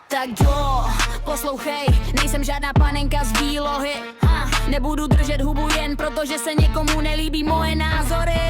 Tak jo, poslouchej, nejsem žádná panenka z výlohy. Nebudu držet hubu jen protože se někomu nelíbí moje názory.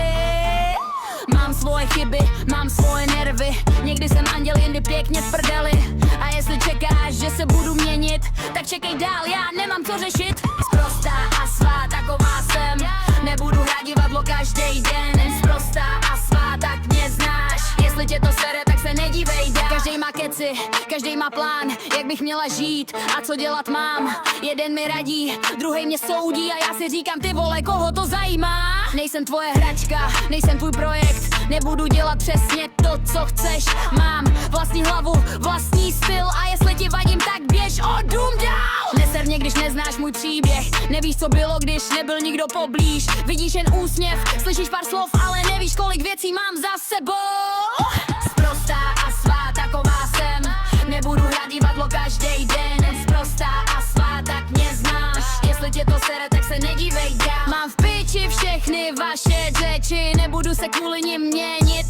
Mám svoje chyby, mám svoje nervy, někdy jsem anděl, jindy pěkně v prdeli. A jestli čekáš, že se budu měnit, tak čekej dál, já nemám co řešit. Sprostá a svá, taková jsem, nebudu hrát divadlo každý den. Sprostá a svá, tak mě znáš, jestli tě to sere, tak se nedívej dál. Každej má keci, každej má plán, jak bych měla žít a co dělat mám. Jeden mi radí, druhej mě soudí a já si říkám, ty vole, koho to zajímá? Nejsem tvoje hračka, nejsem tvůj projekt, nebudu dělat přesně to, co chceš. Mám vlastní hlavu, vlastní styl a jestli ti vadím, tak běž o dům dál. Neser mě, když neznáš můj příběh, nevíš, co bylo, když nebyl nikdo poblíž. Vidíš jen úsměv, slyšíš pár slov, ale nevíš, kolik věcí mám za sebou. Sprostá a svá, taková jsem, nebudu hrát divadlo každý den. Sprostá a svá, tak mě znáš, jestli tě to sere, tak se nedívej dál. Mám v piči všechny vaše řeči, nebudu se kvůli nim měnit.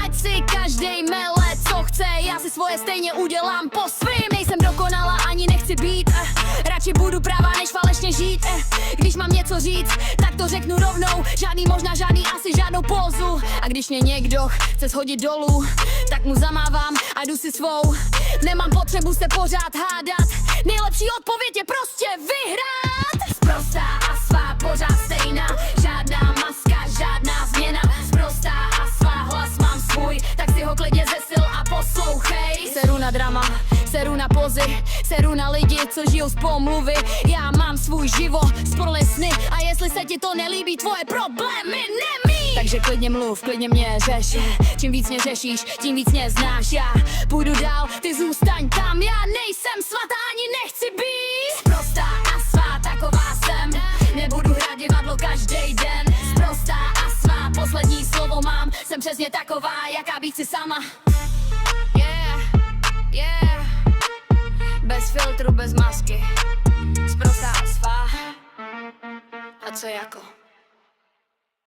Ať si každej mele, co chce, já si svoje stejně udělám po svým. Nejsem dokonalá, ani nechci být, radši budu pravá, než falešně žít. Když mám něco říct, tak to řeknu rovnou, žádný možná, žádný asi, žádnou pózu. A když mě někdo chce shodit dolů, tak mu zamávám a jdu si svou. Nemám potřebu se pořád hádat, nejlepší odpověď je prostě vyhrát. Sprostá a svá, pořád stejná, žádná maska, žádná změna. Sprostá a svá, hlas mám svůj, tak si ho klidně zesil a poslouchej. Seru na drama, seru na pozy, seru na lidi, co žijou z pomluvy. Já mám svůj život, sporné sny a jestli se ti to nelíbí, tvoje problémy nemí. Takže klidně mluv, klidně mě řeš, čím víc mě řešíš, tím víc mě znáš. Já půjdu dál, ty zůstaň tam, já nejsem svatá, ani nechci být. Sprostá a svá, taková jsem, nebudu hrát divadlo každý den. Sprostá a svá, poslední slovo mám, jsem přesně taková, jaká být si sama. Yeah, bez filtru, bez masky. Sprostá a svá. A co jako?